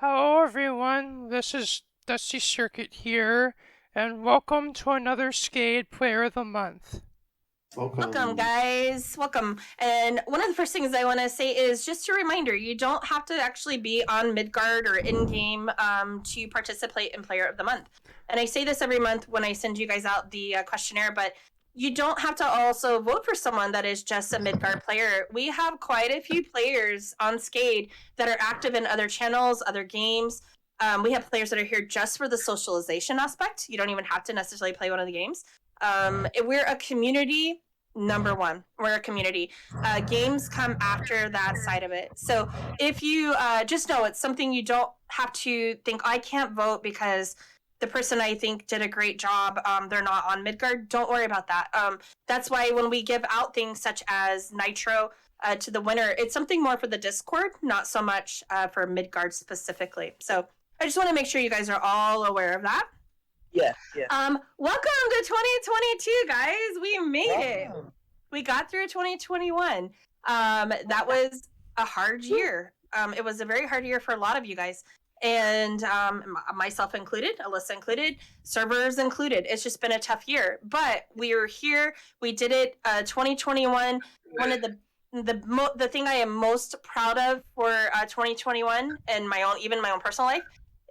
Hello, everyone. This is Dusty Circuit here, and welcome to another Skade Player of the Month. Welcome, guys. Welcome. And one of the first things I want to say is just a reminder, you don't have to actually be on Midgard or in-game to participate in Player of the Month. And I say this every month when I send you guys out the questionnaire, but you don't have to also vote for someone that is just a Midgard player. We have quite a few players on Skade that are active in other channels, other games. We have players that are here just for the socialization aspect. You don't even have to necessarily play one of the games. We're a community. Number one, we're a community. Games come after that side of it. So if you just know it's something you don't have to think, I can't vote because the person I think did a great job, they're not on Midgard. Don't worry about that. That's why when we give out things such as Nitro to the winner, it's something more for the Discord, not so much for Midgard specifically. So I just want to make sure you guys are all aware of that. Yeah. Welcome to 2022, guys. We made it. We got through 2021. That was a hard year. It was a very hard year for a lot of you guys, and myself included, Alyssa included, servers included. It's just been a tough year, but we are here. We did it. 2021. One of the thing I am most proud of for 2021 and my own personal life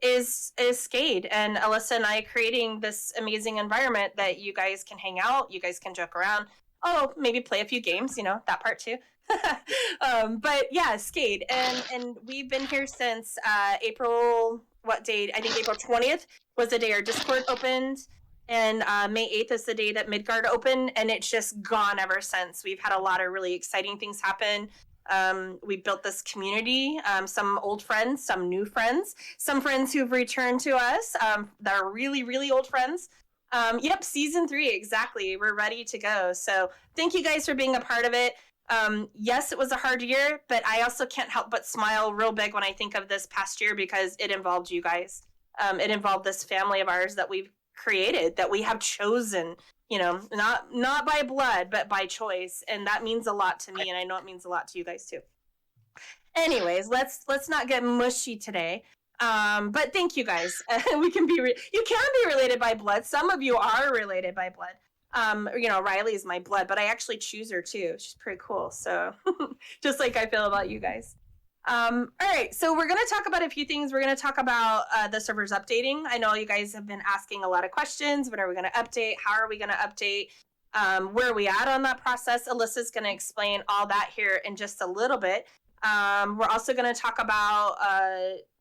is Skade and Alyssa and I creating this amazing environment that you guys can hang out, you guys can joke around. Oh, maybe play a few games, that part too. But yeah, Skade, and we've been here since April. What date? I think April 20th was the day our Discord opened, and May 8th is the day that Midgard opened, and it's just gone ever since. We've had a lot of really exciting things happen. We built this community, some old friends, some new friends, some friends who've returned to us that are really, really old friends. Yep, season 3, exactly. We're ready to go. So thank you guys for being a part of it. Yes, it was a hard year, but I also can't help but smile real big when I think of this past year because it involved you guys. It involved this family of ours that we've created, that we have chosen. Not by blood, but by choice. And that means a lot to me, and I know it means a lot to you guys too. Anyways, let's not get mushy today. But thank you guys. You can be related by blood. Some of you are related by blood. Riley is my blood, but I actually choose her too. She's pretty cool. So just like I feel about you guys. All right, so we're going to talk about a few things. We're going to talk about the servers updating. I know you guys have been asking a lot of questions. When are we going to update? How are we going to update? Where are we at on that process? Alyssa's going to explain all that here in just a little bit. We're also going to talk about,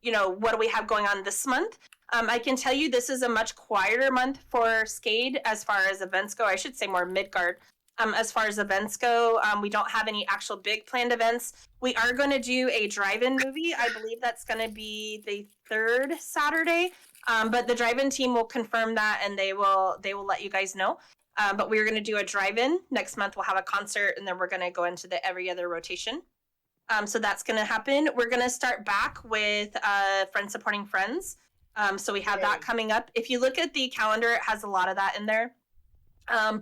what do we have going on this month? I can tell you this is a much quieter month for Skade as far as events go. I should say more Midgard. As far as events go, we don't have any actual big planned events. We are going to do a drive-in movie. I believe that's going to be the 3rd Saturday. But the drive-in team will confirm that, and they will let you guys know. But we're going to do a drive-in. Next month we'll have a concert, and then we're going to go into the every other rotation. So that's going to happen. We're going to start back with Friends Supporting Friends. So we have that coming up. If you look at the calendar, it has a lot of that in there.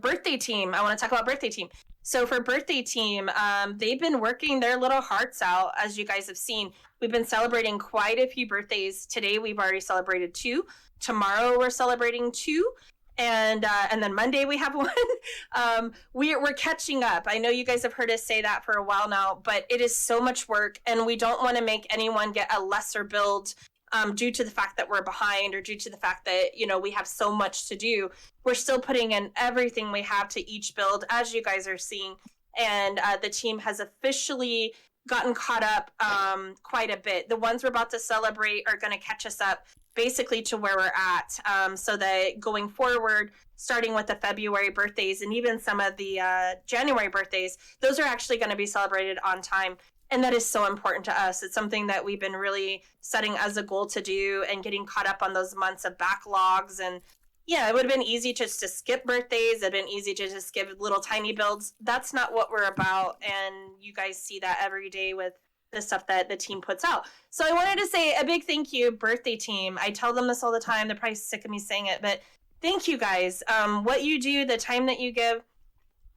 Birthday team. I want to talk about birthday team. So for birthday team, they've been working their little hearts out, as you guys have seen. We've been celebrating quite a few birthdays. Today we've already celebrated 2. Tomorrow we're celebrating 2. And then Monday we have 1. We're catching up. I know you guys have heard us say that for a while now, but it is so much work, and we don't want to make anyone get a lesser build due to the fact that we're behind or due to the fact that, we have so much to do. We're still putting in everything we have to each build, as you guys are seeing. And the team has officially gotten caught up quite a bit. The ones we're about to celebrate are going to catch us up basically to where we're at. So that going forward, starting with the February birthdays and even some of the January birthdays, those are actually going to be celebrated on time. And that is so important to us. It's something that we've been really setting as a goal to do and getting caught up on those months of backlogs. And yeah, it would have been easy just to skip birthdays. It'd been easy to just give little tiny builds. That's not what we're about. And you guys see that every day with the stuff that the team puts out. So I wanted to say a big thank you, birthday team. I tell them this all the time. They're probably sick of me saying it, but thank you guys. What you do, the time that you give,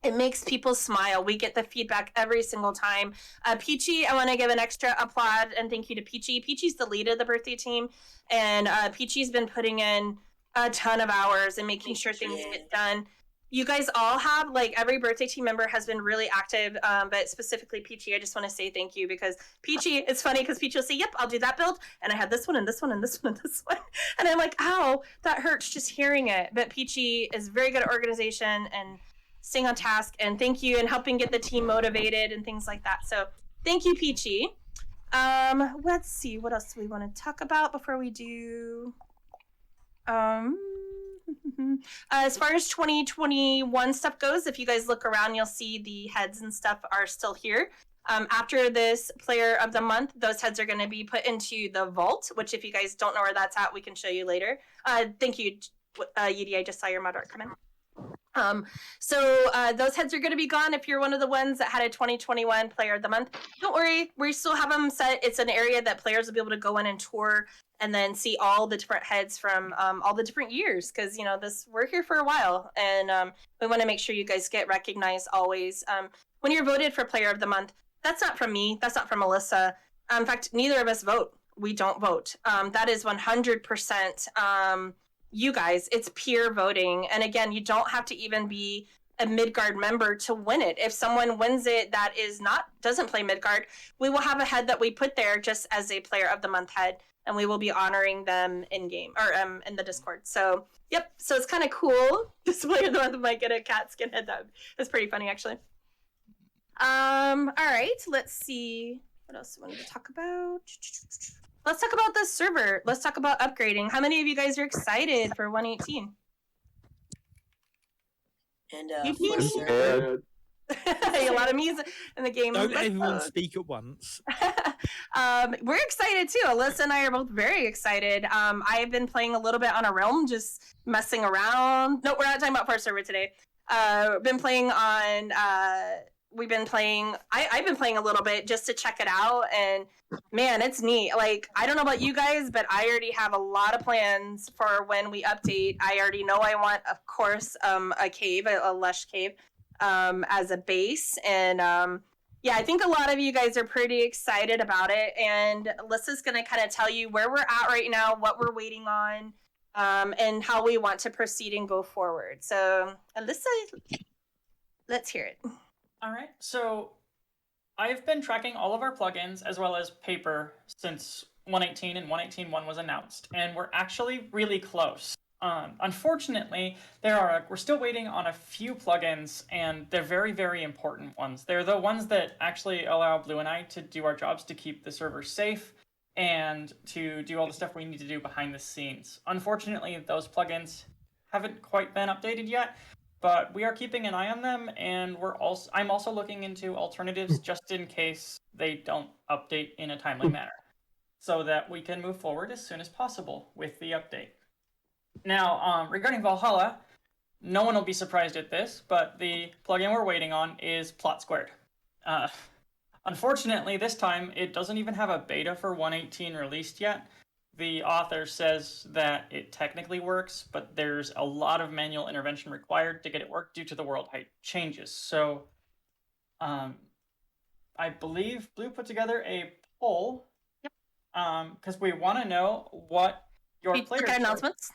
It makes people smile. We get the feedback every single time. Peachy, I want to give an extra applaud and thank you to Peachy. Peachy's the lead of the birthday team, and Peachy's been putting in a ton of hours and making sure things get done. You guys all have, like, every birthday team member has been really active, but specifically Peachy, I just want to say thank you, because Peachy, it's funny because Peachy will say, yep, I'll do that build, and I have this one and this one and this one and this one. And I'm like, ow, that hurts just hearing it. But Peachy is very good at organization and staying on task, and thank you, and helping get the team motivated and things like that. So thank you, Peachy. Let's see, what else do we want to talk about before we do? As far as 2021 stuff goes, if you guys look around, you'll see the heads and stuff are still here. After this Player of the Month, those heads are going to be put into the vault, which if you guys don't know where that's at, we can show you later. Thank you, Yidi. I just saw your mod art come in. So those heads are going to be gone if you're one of the ones that had a 2021 Player of the Month. Don't worry, we still have them set. It's an area that players will be able to go in and tour and then see all the different heads from all the different years, because, you know, we're here for a while, and we want to make sure you guys get recognized always. When you're voted for Player of the Month, that's not from me, that's not from Melissa. In fact, neither of us vote. We don't vote. That is 100% you guys. It's peer voting, and again, you don't have to even be a Midgard member to win it. If someone wins it that doesn't play Midgard, we will have a head that we put there just as a Player of the Month head, and we will be honoring them in game, or in the Discord. So yep, so it's kind of cool. This Player of the Month might get a cat skin head. That's pretty funny, actually. All right, let's see what else we wanted to talk about. Let's talk about the server. Let's talk about upgrading. How many of you guys are excited for 118? And a lot of music in the game. Don't everyone speak at once. We're excited too. Alyssa and I are both very excited. I have been playing a little bit on a realm, just messing around. No, we're not talking about our server today. Been playing on. I've been playing a little bit just to check it out, and man, it's neat. Like, I don't know about you guys, but I already have a lot of plans for when we update. I already know I want, of course, a cave, a lush cave, as a base, and yeah, I think a lot of you guys are pretty excited about it, and Alyssa's going to kind of tell you where we're at right now, what we're waiting on, and how we want to proceed and go forward. So, Alyssa, let's hear it. All right, so I've been tracking all of our plugins as well as paper since 118 and 118.1 was announced, and we're actually really close. Unfortunately, we're still waiting on a few plugins, and they're very, very important ones. They're the ones that actually allow Blue and I to do our jobs to keep the server safe and to do all the stuff we need to do behind the scenes. Unfortunately, those plugins haven't quite been updated yet, but we are keeping an eye on them, and I'm also looking into alternatives just in case they don't update in a timely manner, so that we can move forward as soon as possible with the update. Now, regarding Valhalla, no one will be surprised at this, but the plugin we're waiting on is Plot Squared. Unfortunately, this time, it doesn't even have a beta for 118 released yet. The author says that it technically works, but there's a lot of manual intervention required to get it work due to the world height changes. So, I believe Blue put together a poll, because we want to know what your players... announcements.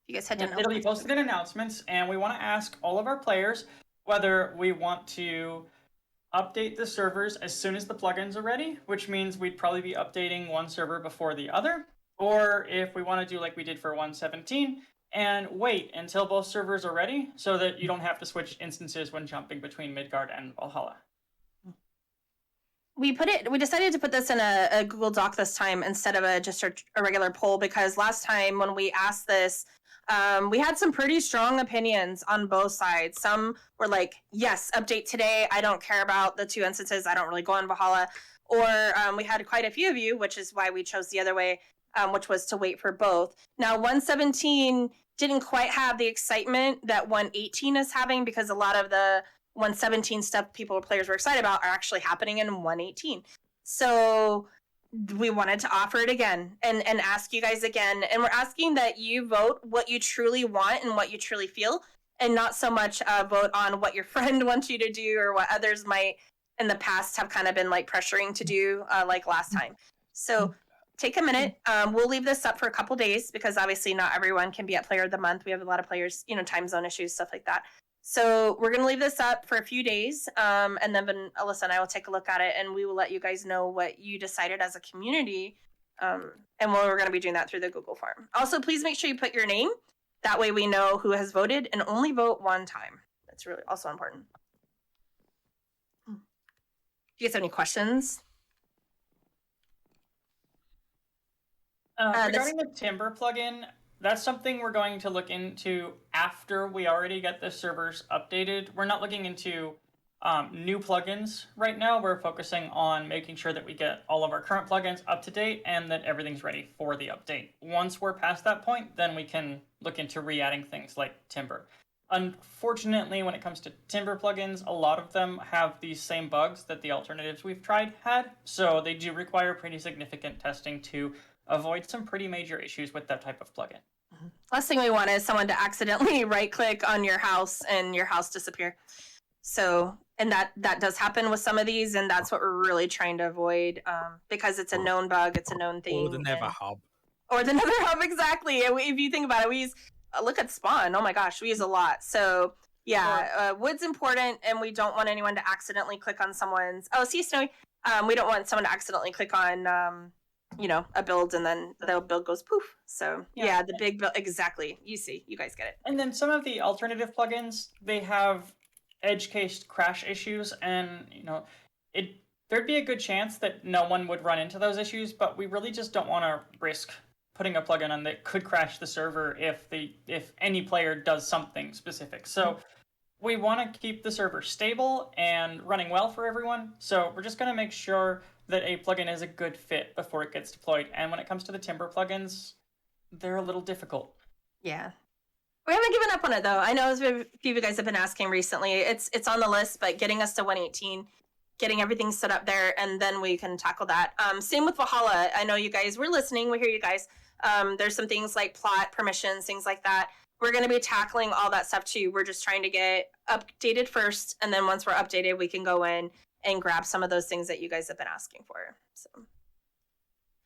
You guys had to know. It'll be posted in announcements, and we want to ask all of our players whether we want to update the servers as soon as the plugins are ready, which means we'd probably be updating one server before the other, or if we want to do like we did for 117 and wait until both servers are ready so that you don't have to switch instances when jumping between Midgard and Valhalla. We decided to put this in a Google Doc this time instead of just a regular poll, because last time when we asked this, we had some pretty strong opinions on both sides. Some were like, yes, update today. I don't care about the two instances. I don't really go on Valhalla. Or we had quite a few of you, which is why we chose the other way, which was to wait for both. Now, 117 didn't quite have the excitement that 118 is having, because a lot of the 117 stuff players were excited about are actually happening in 118. So we wanted to offer it again and ask you guys again. And we're asking that you vote what you truly want and what you truly feel. and not so much vote on what your friend wants you to do or what others might in the past have kind of been like pressuring to do like last time. So take a minute. We'll leave this up for a couple days because obviously not everyone can be at Player of the Month. We have a lot of players, time zone issues, stuff like that. So we're going to leave this up for a few days. And then Alyssa and I will take a look at it and we will let you guys know what you decided as a community. And we're going to be doing that through the Google form. Also, please make sure you put your name. That way we know who has voted and only vote one time. That's really also important. Do you guys have any questions? Regarding the Timber plugin, that's something we're going to look into after we already get the servers updated. We're not looking into new plugins right now. We're focusing on making sure that we get all of our current plugins up to date and that everything's ready for the update. Once we're past that point, then we can look into re-adding things like Timber. Unfortunately, when it comes to Timber plugins, a lot of them have these same bugs that the alternatives we've tried had, so they do require pretty significant testing to avoid some pretty major issues with that type of plugin. Last thing we want is someone to accidentally right-click on your house and your house disappear. So, and that does happen with some of these, and that's what we're really trying to avoid because it's a known bug, it's a known thing. Or the Never Hub. Or the Never Hub, exactly. And if you think about it, we use, look at Spawn. Oh my gosh, we use a lot. So, yeah, wood's important, and we don't want anyone to accidentally click on someone's. Oh, see, Snowy? We don't want someone to accidentally click on, a build, and then the build goes poof. So, yeah, the big build, exactly. You see, you guys get it. And then some of the alternative plugins, they have edge case crash issues, and there'd be a good chance that no one would run into those issues, but we really just don't want to risk putting a plugin on that could crash the server if any player does something specific. So we want to keep the server stable and running well for everyone. So we're just going to make sure that a plugin is a good fit before it gets deployed. And when it comes to the Timber plugins, they're a little difficult. Yeah. We haven't given up on it, though. I know a few of you guys have been asking recently. It's on the list, but getting us to 118, getting everything set up there, and then we can tackle that. Same with Valhalla. I know you guys were listening. We hear you guys. There's some things like plot, permissions, things like that. We're going to be tackling all that stuff, too. We're just trying to get updated first, and then once we're updated, we can go in and grab some of those things that you guys have been asking for. So, and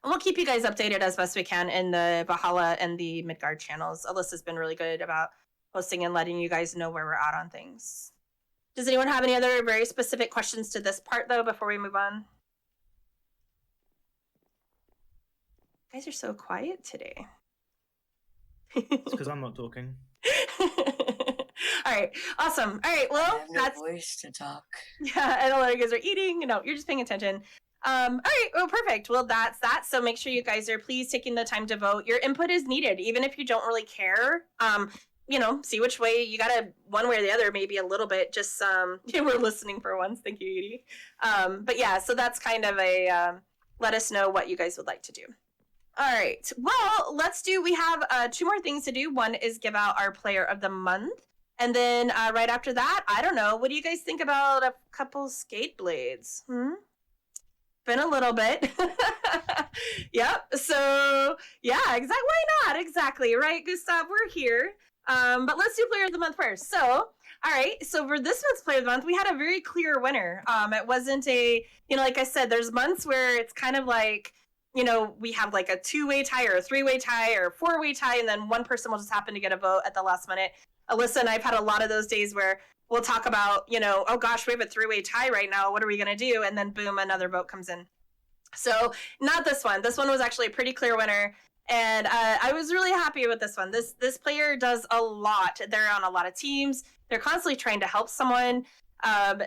we'll keep you guys updated as best we can in the Valhalla and the Midgard channels. Alyssa's been really good about posting and letting you guys know where we're at on things. Does anyone have any other very specific questions to this part, though, before we move on? You guys are so quiet today. It's because I'm not talking. All right, awesome. All right, well, that's voice to talk. Yeah, I know you guys are eating. No, you're just paying attention. All right, well, perfect. Well, that's that. So make sure you guys are please taking the time to vote. Your input is needed, even if you don't really care. See which way you gotta, one way or the other, maybe a little bit. Just we're listening for once. Thank you, Edie. But yeah, so that's kind of a let us know what you guys would like to do. All right. Well, we have 2 more things to do. One is give out our Player of the Month. And then right after that, I don't know. What do you guys think about a couple skate blades? Been a little bit. Yep. So, yeah, exactly. Why not? Exactly. Right, Gustav? We're here. But let's do Player of the Month first. So, all right. So for this month's Player of the Month, we had a very clear winner. It wasn't like I said, there's months where it's kind of like, we have like a 2-way tie or a 3-way tie or a 4-way tie, and then one person will just happen to get a vote at the last minute. Alyssa and I've had a lot of those days where we'll talk about, oh gosh, we have a 3-way tie right now. What are we going to do? And then boom, another vote comes in. So not this one. This one was actually a pretty clear winner. And I was really happy with this one. This player does a lot. They're on a lot of teams. They're constantly trying to help someone.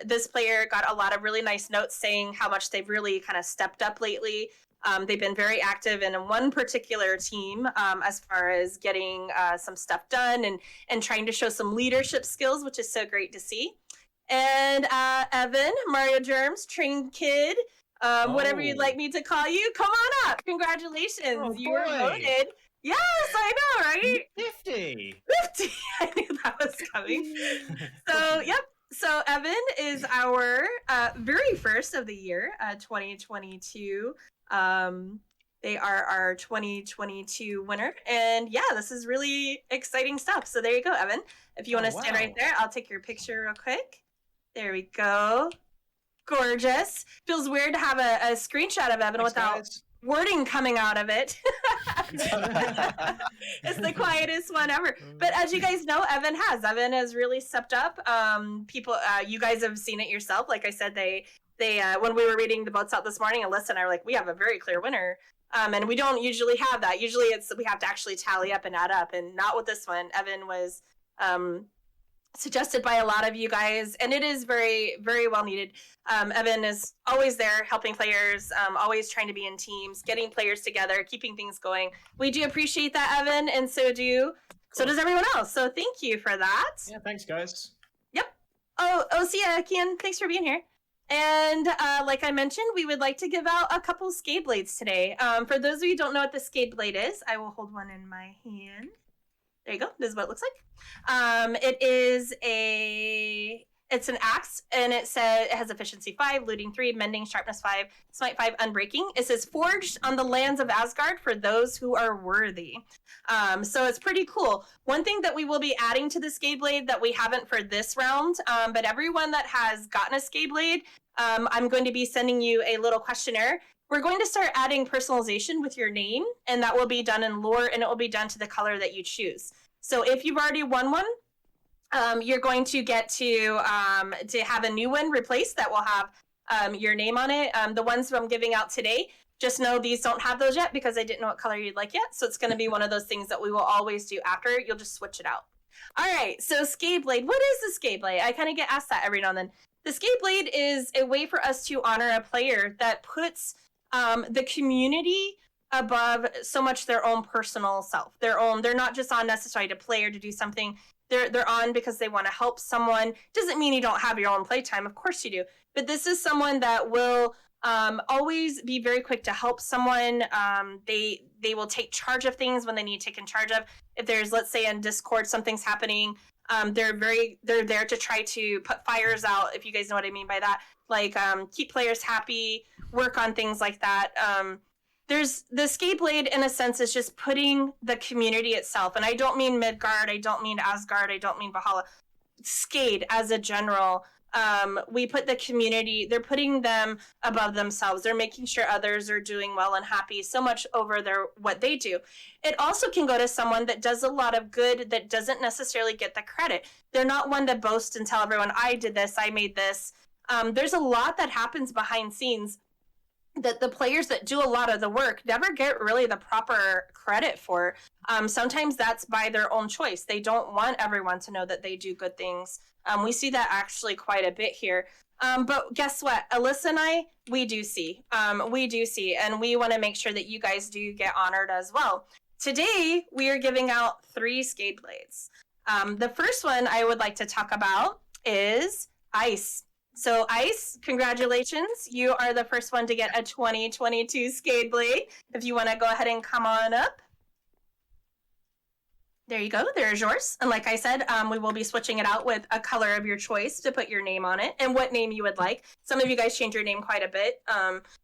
This player got a lot of really nice notes saying how much they've really kind of stepped up lately. They've been very active in one particular team as far as getting some stuff done and trying to show some leadership skills, which is so great to see. And Evan, Mario Germs, Train Kid, whatever you'd like me to call you, come on up. Congratulations. Oh, you were voted. Yes, I know, right? 50. 50. I knew that was coming. So, yep. So Evan is our very first of the year, 2022. They are our 2022 winner. And yeah, this is really exciting stuff. So there you go, Evan. If you want to stand right there, I'll take your picture real quick. There we go. Gorgeous. Feels weird to have a screenshot of Evan without wording coming out of it. It's the quietest one ever. But as you guys know, Evan has really stepped up. People, you guys have seen it yourself. Like I said, they when we were reading the votes out this morning, Alyssa and I were like, we have a very clear winner. And we don't usually have that. Usually we have to actually tally up and add up, and not with this one. Evan was suggested by a lot of you guys, and it is very, very well needed. Evan is always there helping players, always trying to be in teams, getting players together, keeping things going. We do appreciate that, Evan, and so does everyone else. So thank you for that. Yeah, thanks, guys. Yep. See ya, Kian. Thanks for being here. And like I mentioned, we would like to give out a couple Skade Blades today. For those of you who don't know what the Skade Blade is, I will hold one in my hand. There you go. This is what it looks like. It's an axe, and it has efficiency 5, looting 3, mending, sharpness 5, smite 5, unbreaking. It says forged on the lands of Asgard for those who are worthy. So it's pretty cool. One thing that we will be adding to the Skade Blade that we haven't for this round, but everyone that has gotten a Skade Blade, I'm going to be sending you a little questionnaire. We're going to start adding personalization with your name, and that will be done in lore, and it will be done to the color that you choose. So if you've already won one, you're going to get to have a new one replaced that will have your name on it. The ones that I'm giving out today, just know these don't have those yet because I didn't know what color you'd like yet. So it's going to be one of those things that we will always do after. You'll just switch it out. All right, so Skade Blade. What is the Skade Blade? I kind of get asked that every now and then. The Skade Blade is a way for us to honor a player that puts the community above so much their own personal self. They're not just on necessarily to play or to do something. They're on because they want to help someone. Doesn't mean you don't have your own playtime. Of course you do. But this is someone that will always be very quick to help someone. They will take charge of things when they need taken charge of. If there's, let's say, in Discord, something's happening, they're there to try to put fires out, if you guys know what I mean by that. Like keep players happy, work on things like that. There's the Skade Blade, in a sense, is just putting the community itself, and I don't mean Midgard, I don't mean Asgard, I don't mean Valhalla. Skade as a general, we put the community, they're putting them above themselves. They're making sure others are doing well and happy so much over what they do. It also can go to someone that does a lot of good that doesn't necessarily get the credit. They're not one to boast and tell everyone, I did this, I made this. There's a lot that happens behind scenes that the players that do a lot of the work never get really the proper credit for. Sometimes that's by their own choice. They don't want everyone to know that they do good things. We see that actually quite a bit here. But guess what? Alyssa and I, we do see, and we want to make sure that you guys do get honored as well. Today, we are giving out 3 Skade Blades. The first one I would like to talk about is Ice. So Ice, congratulations. You are the first one to get a 2022 Skade Blade. If you want to go ahead and come on up. There you go. There's yours. And like I said, we will be switching it out with a color of your choice to put your name on it and what name you would like. Some of you guys change your name quite a bit.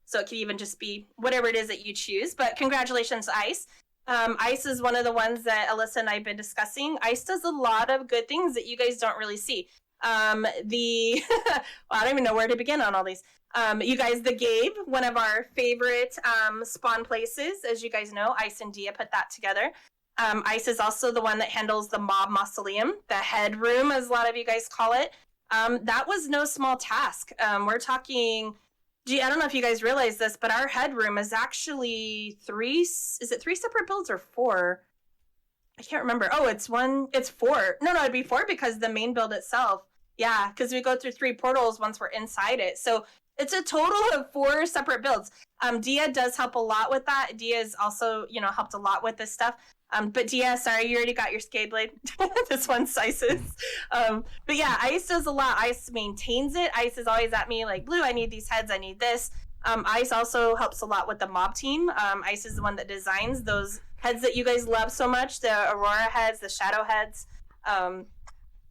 So it could even just be whatever it is that you choose. But congratulations, Ice. Ice is one of the ones that Alyssa and I have been discussing. Ice does a lot of good things that you guys don't really see. Well, I don't even know where to begin on all these. You guys, the Gabe, one of our favorite spawn places, as you guys know, Ice and Dia put that together. Ice is also the one that handles the mob mausoleum, the headroom, as a lot of you guys call it. That was no small task. We're talking, I don't know if you guys realize this, but our headroom is actually 3 separate builds or 4? I can't remember. Oh, it's 4. No, it'd be 4 because the main build itself. Yeah, because we go through 3 portals once we're inside it. So it's a total of 4 separate builds. Dia does help a lot with that. Dia's also, helped a lot with this stuff. But Dia, sorry, you already got your Skade Blade. This one's Ice's. But yeah, Ice does a lot. Ice maintains it. Ice is always at me like, Blue, I need these heads, I need this. Ice also helps a lot with the mob team. Ice is the one that designs those heads that you guys love so much, the Aurora heads, the Shadow heads.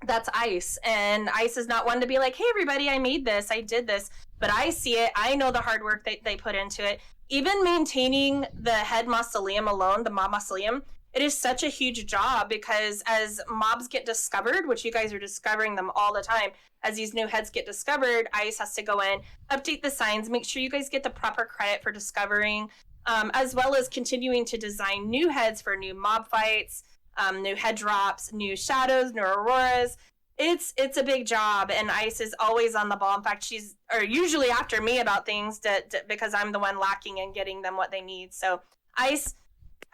That's Ice. And Ice is not one to be like, hey, everybody, I made this, I did this. But I see it. I know the hard work that they put into it. even maintaining the head mausoleum alone, the mob mausoleum, it is such a huge job because as mobs get discovered, which you guys are discovering them all the time, as these new heads get discovered, ICE has to go in, update the signs, make sure you guys get the proper credit for discovering, as well as continuing to design new heads for new mob fights, new head drops, new shadows, new auroras. It's a big job, and ICE is always on the ball. In fact, she's usually after me about things because I'm the one lacking in getting them what they need. So ICE,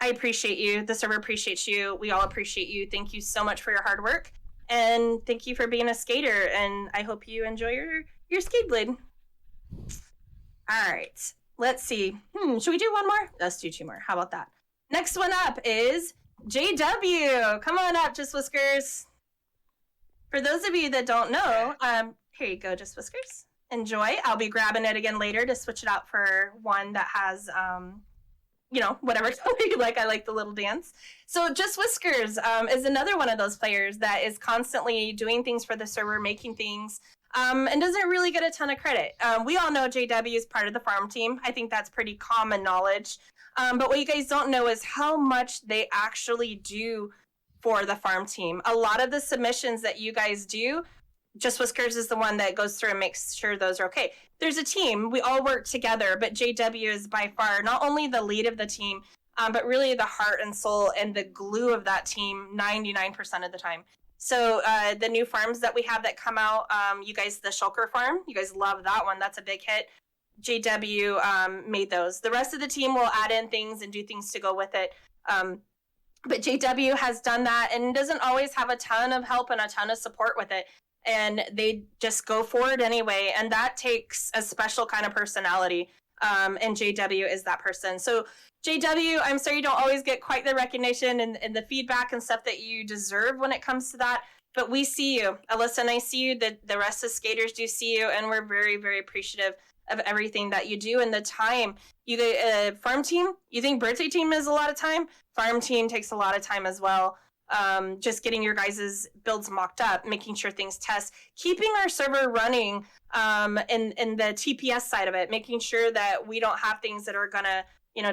I appreciate you. The server appreciates you. We all appreciate you. Thank you so much for your hard work, and thank you for being a skater. And I hope you enjoy your skate blade. All right, let's see. Should we do one more? Let's do two more. How about that? Next one up is JW. Come on up, Just Whiskers. For those of you that don't know, here you go, Just Whiskers. Enjoy. I'll be grabbing it again later to switch it out for one that has, whatever you like. I like the little dance. So Just Whiskers is another one of those players that is constantly doing things for the server, making things, and doesn't really get a ton of credit. We all know JW is part of the farm team. I think that's pretty common knowledge. But what you guys don't know is how much they actually do for the farm team. A lot of the submissions that you guys do, Just Whiskers is the one that goes through and makes sure those are okay. There's a team, we all work together, but JW is by far not only the lead of the team, but really the heart and soul and the glue of that team 99% of the time. So the new farms that we have that come out, you guys, the Shulker farm, you guys love that one. That's a big hit. JW made those. The rest of the team will add in things and do things to go with it. But JW has done that and doesn't always have a ton of help and a ton of support with it. And they just go forward anyway. And that takes a special kind of personality. And JW is that person. So JW, I'm sorry you don't always get quite the recognition and the feedback and stuff that you deserve when it comes to that. But we see you. Alyssa and I see you. The rest of skaters do see you. And we're very, very appreciative of everything that you do and the time. You farm team, you think birthday team is a lot of time? Farm team takes a lot of time as well. Just getting your guys' builds mocked up, making sure things test, keeping our server running in the TPS side of it, making sure that we don't have things that are gonna,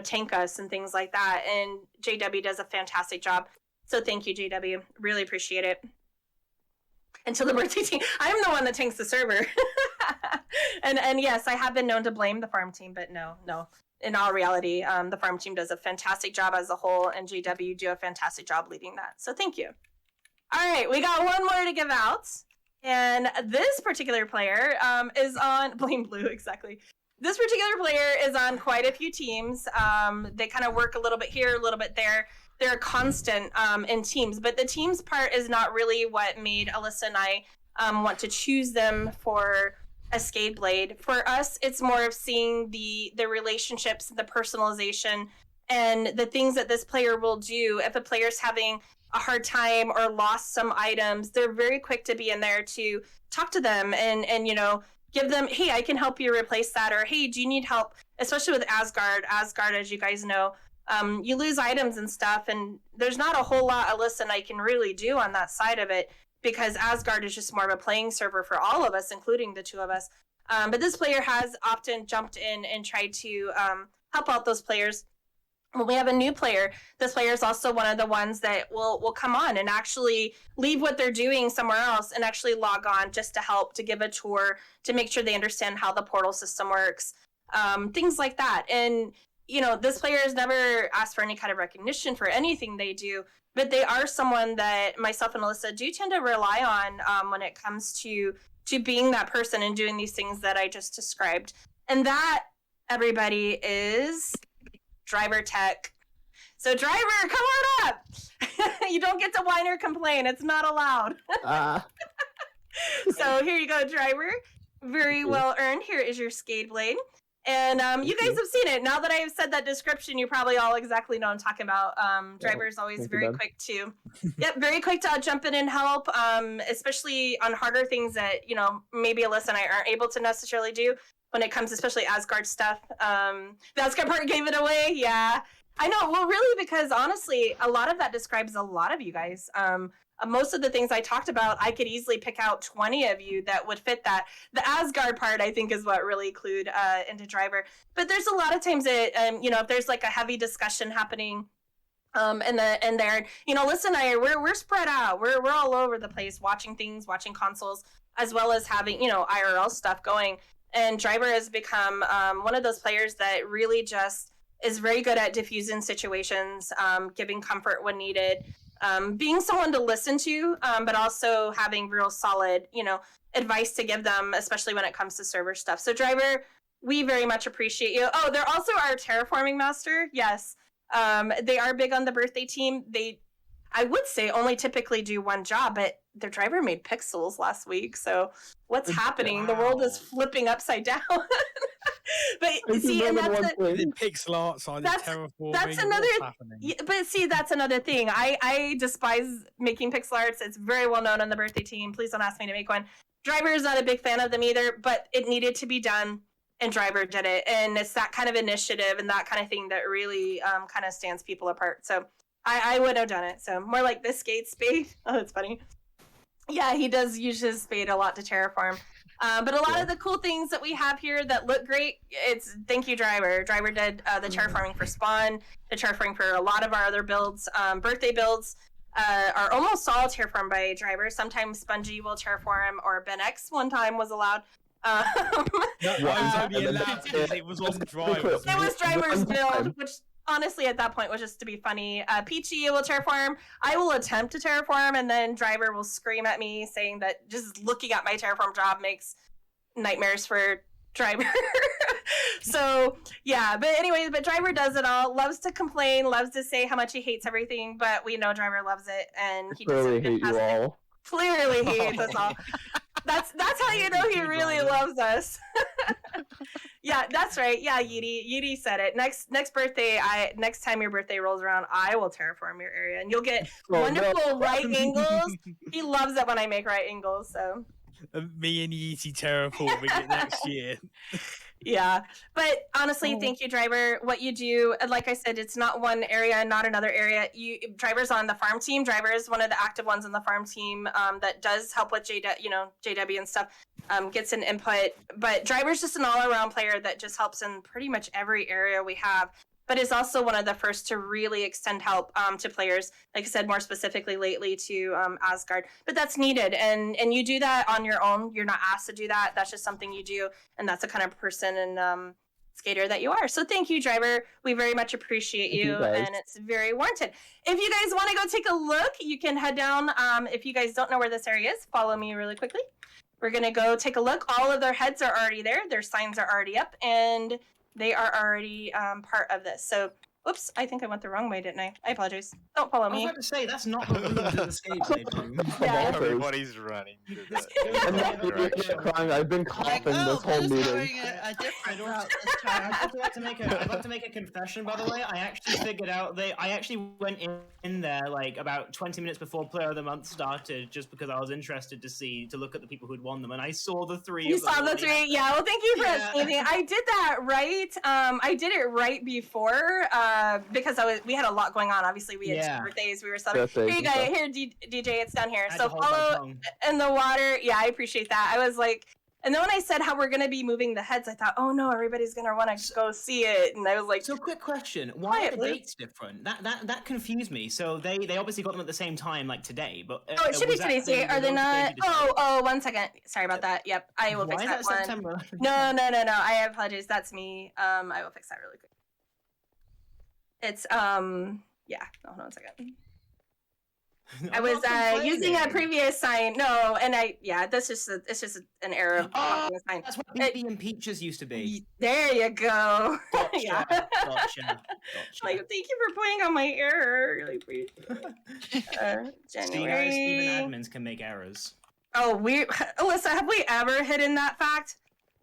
tank us and things like that. And JW does a fantastic job. So thank you, JW. Really appreciate it. Until the birthday team, I'm the one that tanks the server. and yes, I have been known to blame the farm team, but no. In all reality, the farm team does a fantastic job as a whole, and JW do a fantastic job leading that. So thank you. All right, we got one more to give out. And this particular player is on Blame Blue, exactly. This particular player is on quite a few teams. They kind of work a little bit here, a little bit there. They're constant in teams, but the teams part is not really what made Alyssa and I want to choose them for a Skade blade. For us, it's more of seeing the relationships, the personalization, and the things that this player will do. If a player's having a hard time or lost some items, they're very quick to be in there to talk to them and give them, hey, I can help you replace that, or hey, do you need help? Especially with Asgard, as you guys know, you lose items and stuff, and there's not a whole lot Alyssa and I can really do on that side of it, because Asgard is just more of a playing server for all of us, including the two of us. But this player has often jumped in and tried to help out those players. When we have a new player, this player is also one of the ones that will come on and actually leave what they're doing somewhere else and actually log on just to help, to give a tour, to make sure they understand how the portal system works, things like that. And, this player has never asked for any kind of recognition for anything they do, but they are someone that myself and Alyssa do tend to rely on when it comes to being that person and doing these things that I just described. And that, everybody, is Driver Tech. So Driver, come on up. You don't get to whine or complain. It's not allowed. So here you go, Driver. Very well earned. Here is your Skade blade. And you guys have seen it. Now that I have said that description, you probably all exactly know what I'm talking about. Driver is always very quick to, very quick to jump in and help, especially on harder things that, maybe Alyssa and I aren't able to necessarily do when it comes, especially Asgard stuff. The Asgard part gave it away. Yeah, I know. Well, really, because honestly, a lot of that describes a lot of you guys. most of the things I talked about, I could easily pick out 20 of you that would fit that. The Asgard part, I think, is what really clued into Driver. But there's a lot of times that, if there's like a heavy discussion happening, and there, Alyssa and I, we're spread out. We're all over the place, watching consoles, as well as having, IRL stuff going. And Driver has become one of those players that really just is very good at diffusing situations, giving comfort when needed, being someone to listen to, but also having real solid, advice to give them, especially when it comes to server stuff. So Driver, we very much appreciate you. Oh, they're also our terraforming master. Yes. They are big on the birthday team. I would say only typically do one job, but their Driver made pixels last week. So what's happening? The world is flipping upside down. But see, and that's the pixel art side, terraforming. That's another. But see, that's another thing. I despise making pixel arts. It's very well known on the birthday team. Please don't ask me to make one. Driver is not a big fan of them either, but it needed to be done. And Driver did it, and it's that kind of initiative and that kind of thing that really kind of stands people apart. So I would have done it. So more like this Skade spade. Oh, that's funny. Yeah, he does use his spade a lot to terraform. But a lot of the cool things that we have here that look great, it's thank you, Driver. Driver did the terraforming for Spawn, the terraforming for a lot of our other builds. Birthday builds are almost all terraformed by Driver. Sometimes Spongy will terraform, or Ben X one time was allowed. It was on Driver. It was Driver's build, which honestly at that point was just to be funny. Peachy will terraform. I will attempt to terraform, and then Driver will scream at me saying that just looking at my terraform job makes nightmares for Driver. So yeah, but anyways, Driver does it all. Loves to complain, loves to say how much he hates everything, but we know Driver loves it, and he does it fantastic. Hate you all. Clearly he hates us all. That's how you know he really loves us. Yeah, that's right. Yeah, Yeety said it. Next birthday, next time your birthday rolls around, I will terraform your area, and you'll get wonderful right angles. He loves it when I make right angles. So me and Yeety terraforming it next year. Yeah, but honestly, thank you, Driver. What you do, like I said, it's not one area, not another area. Driver's on the farm team. Driver is one of the active ones on the farm team that does help with JW and stuff, gets an input. But Driver's just an all-around player that just helps in pretty much every area we have, but is also one of the first to really extend help to players, like I said, more specifically lately to Asgard. But that's needed, and you do that on your own. You're not asked to do that. That's just something you do, and that's the kind of person and skater that you are. So thank you, Driver. We very much appreciate you, and it's very warranted. If you guys want to go take a look, you can head down. If you guys don't know where this area is, follow me really quickly. We're going to go take a look. All of their heads are already there. Their signs are already up, and they are already part of this. So, oops, I think I went the wrong way, didn't I? I apologize. Don't follow me. I was about to say, that's not the route that the Skade do. Yeah. Everybody's running. I've been coughing this whole meeting. A different route this time. I'd like to make a confession, by the way. I actually figured out I actually went in there like about 20 minutes before Player of the Month started, just because I was interested to look at the people who'd won them, and I saw the three. You saw the three, yeah. Well, thank you for explaining. I did that right. I did it right before because we had a lot going on. Obviously, we had 2 birthdays. We were celebrating. Here you go. Here, DJ, it's down here. So follow in the water. Yeah, I appreciate that. I was like. And then when I said how we're going to be moving the heads, I thought, oh no, everybody's going to want to go see it. And I was like... So quick question, why are the dates different? That confused me. So they obviously got them at the same time, like today, but... Oh, it should be today's date. Are they not... Oh, 1 second. Sorry about that. Yep, I will fix that one. September? No. I apologize. That's me. I will fix that really quick. It's, yeah. No, hold on a second. I was using a previous sign. No, and it's just an error of the sign. That's what BB and Peaches used to be. There you go. Gotcha. Yeah. Gotcha. Like, thank you for pointing out my error. Really appreciate it. January. Even admins can make errors. Oh, Alyssa, have we ever hidden that fact?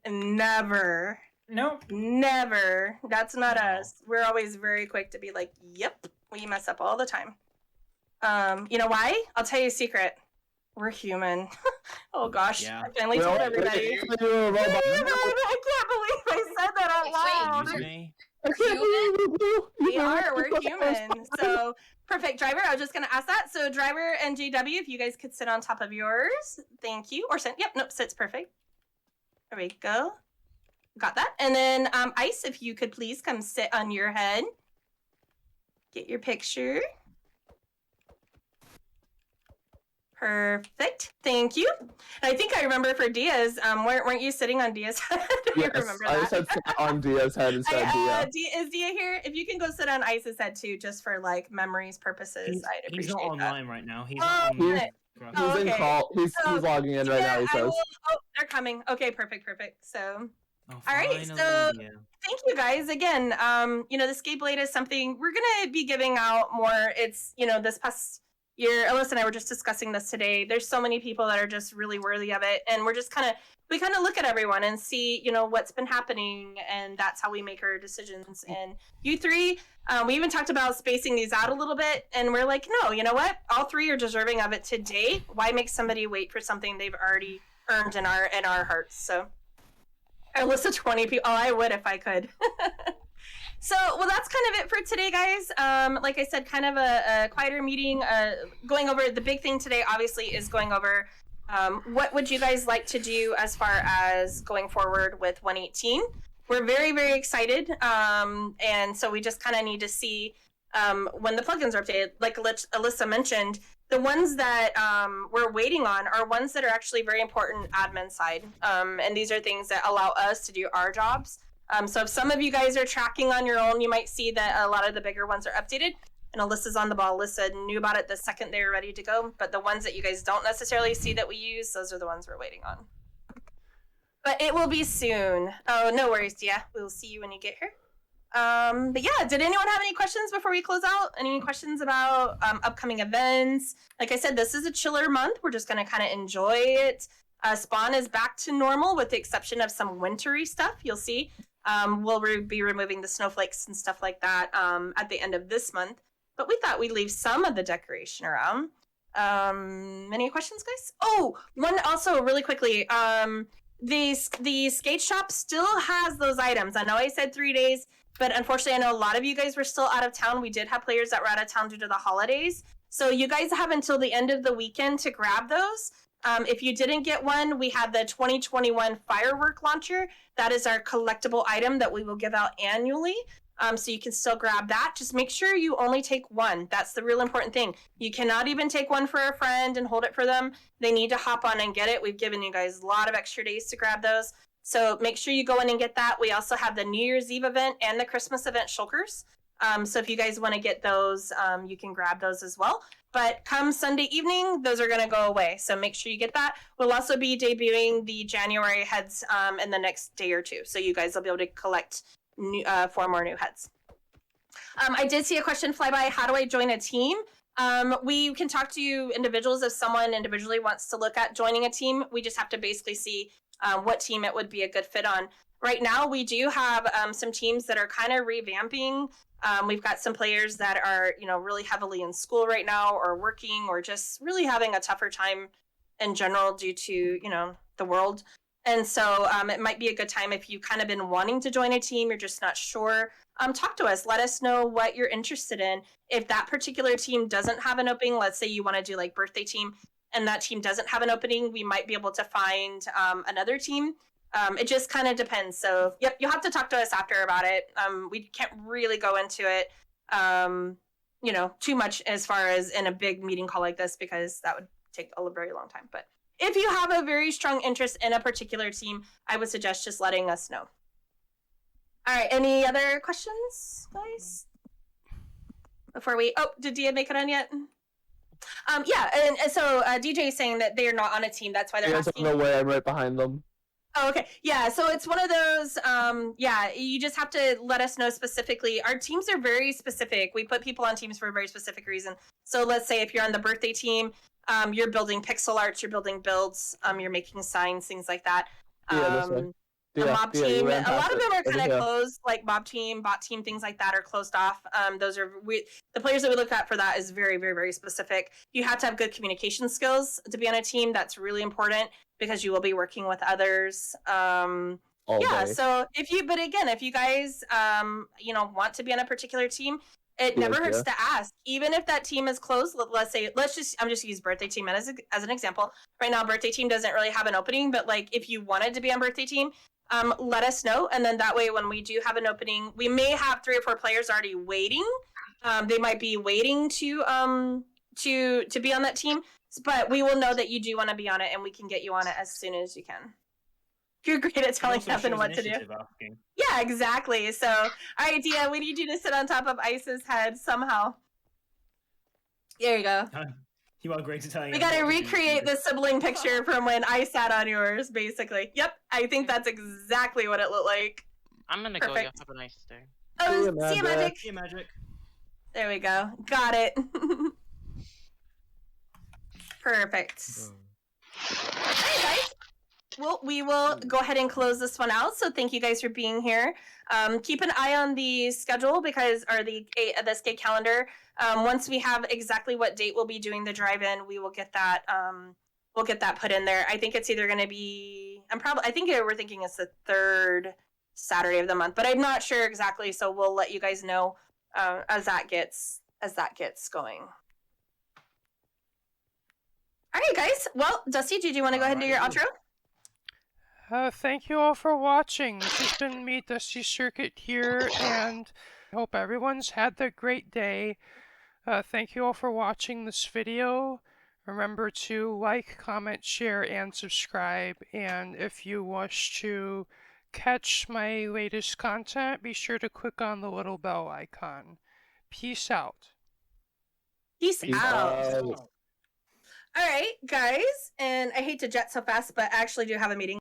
Never. Nope. Never. That's not us. We're always very quick to be like, yep, we mess up all the time. You know why? I'll tell you a secret. We're human. Oh gosh, I finally told everybody. I can't believe I said that out loud. Human? We are. We're human. So Perfect, Driver. I was just going to ask that. So, Driver and JW, if you guys could sit on top of yours. Thank you. Or sit. Yep, nope, sits perfect. There we go. Got that. And then Ice, if you could please come sit on your head. Get your picture. Perfect. Thank you. And I think I remember for Diaz, weren't you sitting on Diaz's head? Yes, I said sit on Dia's head instead. Is Dia here? If you can go sit on Ice's head too, just for like memories purposes, I'd appreciate He's not that. online right now. He's not on. He's in call. He's logging in right now. He says. They're coming. Okay, perfect. So. Oh, All right, so thank you guys again. The Skade Blade is something we're gonna be giving out more. It's this past year, Alyssa and I were just discussing this today. There's so many people that are just really worthy of it, and we're just kind of look at everyone and see what's been happening, and that's how we make our decisions. And you three, we even talked about spacing these out a little bit, and we're like, no, you know what? All three are deserving of it today. Why make somebody wait for something they've already earned in our hearts? So. Alyssa 20 people. Oh, I would if I could. So, well, that's kind of it for today, guys. Like I said, kind of a quieter meeting. Going over the big thing today, obviously, is going over what would you guys like to do as far as going forward with 118. We're very, very excited. And so we just kind of need to see when the plugins are updated. Like Alyssa mentioned, the ones that we're waiting on are ones that are actually very important admin side. And these are things that allow us to do our jobs. So if some of you guys are tracking on your own, you might see that a lot of the bigger ones are updated. And Alyssa's on the ball. Alyssa knew about it the second they were ready to go. But the ones that you guys don't necessarily see that we use, those are the ones we're waiting on. But it will be soon. Oh, no worries, Dia. We'll see you when you get here. But yeah, did anyone have any questions before we close out? Any questions about upcoming events? Like I said, this is a chiller month. We're just going to kind of enjoy it. Spawn is back to normal with the exception of some wintry stuff. You'll see. We'll be removing the snowflakes and stuff like that at the end of this month. But we thought we'd leave some of the decoration around. Any questions, guys? Oh, one also really quickly. The skate shop still has those items. I know I said 3 days. But unfortunately, I know a lot of you guys were still out of town. We did have players that were out of town due to the holidays. So you guys have until the end of the weekend to grab those. If you didn't get one, we have the 2021 firework launcher. That is our collectible item that we will give out annually. So you can still grab that. Just make sure you only take one. That's the real important thing. You cannot even take one for a friend and hold it for them. They need to hop on and get it. We've given you guys a lot of extra days to grab those. So make sure you go in and get that. We also have the New Year's Eve event and the Christmas event shulkers. So if you guys want to get those, you can grab those as well. But come Sunday evening, those are going to go away. So make sure you get that. We'll also be debuting the January heads in the next day or two. So you guys will be able to collect 4 more new heads. I did see a question fly by. How do I join a team? We can talk to you individuals if someone individually wants to look at joining a team. We just have to basically see what team it would be a good fit on. Right now, we do have some teams that are kind of revamping. We've got some players that are, really heavily in school right now or working or just really having a tougher time in general due to, the world. And so it might be a good time if you've kind of been wanting to join a team, you're just not sure. Talk to us. Let us know what you're interested in. If that particular team doesn't have an opening, let's say you want to do like birthday team, and that team doesn't have an opening, we might be able to find another team. It just kind of depends. So, yep, you'll have to talk to us after about it. We can't really go into it, too much as far as in a big meeting call like this, because that would take a very long time. But if you have a very strong interest in a particular team, I would suggest just letting us know. All right, any other questions, guys? Before did Dia make it on yet? Yeah, and so DJ is saying that they are not on a team. That's why they're asking. No way, I'm right behind them. Oh, okay. Yeah, so it's one of those, you just have to let us know specifically. Our teams are very specific. We put people on teams for a very specific reason. So let's say if you're on the birthday team, you're building pixel arts, you're building builds, you're making signs, things like that. The mob team, a lot of them are kind of closed, like mob team, bot team, things like that are closed off. Those are the players that we look at for that is very, very, very specific. You have to have good communication skills to be on a team. That's really important because you will be working with others. So if you guys, want to be on a particular team, It Good never hurts idea. to ask. Even if that team is closed, I'm just use birthday team as an example. Right now, birthday team doesn't really have an opening, but like if you wanted to be on birthday team, let us know, and then that way when we do have an opening, we may have 3 or 4 players already waiting. They might be waiting to be on that team, but we will know that you do want to be on it, and we can get you on it as soon as you can. You're great at telling Evan what to do. Asking. Yeah, exactly. So, all right, Dia, we need you to sit on top of Ice's head somehow. There you go. You are great at telling. We got to recreate the sibling picture from when I sat on yours, basically. Yep, I think that's exactly what it looked like. I'm gonna go. Perfect. You have a nice day. Oh, See you, Magic. See you, Magic. There we go. Got it. Perfect. Hey guys. Well, we will go ahead and close this one out. So thank you guys for being here. Keep an eye on the schedule the Skade calendar. Once we have exactly what date we'll be doing the drive-in, we will get that. We'll get that put in there. I think it's either going to be. I think we're thinking it's the 3rd Saturday of the month, but I'm not sure exactly. So we'll let you guys know as that gets going. All right, guys. Well, Dusty, did you want to go ahead and do your outro? Thank you all for watching. This has been me, Dusty Circuit here, and I hope everyone's had a great day. Thank you all for watching this video. Remember to like, comment, share, and subscribe. And if you wish to catch my latest content, be sure to click on the little bell icon. Peace out. Peace out. out. All right, guys. And I hate to jet so fast, but I actually do have a meeting.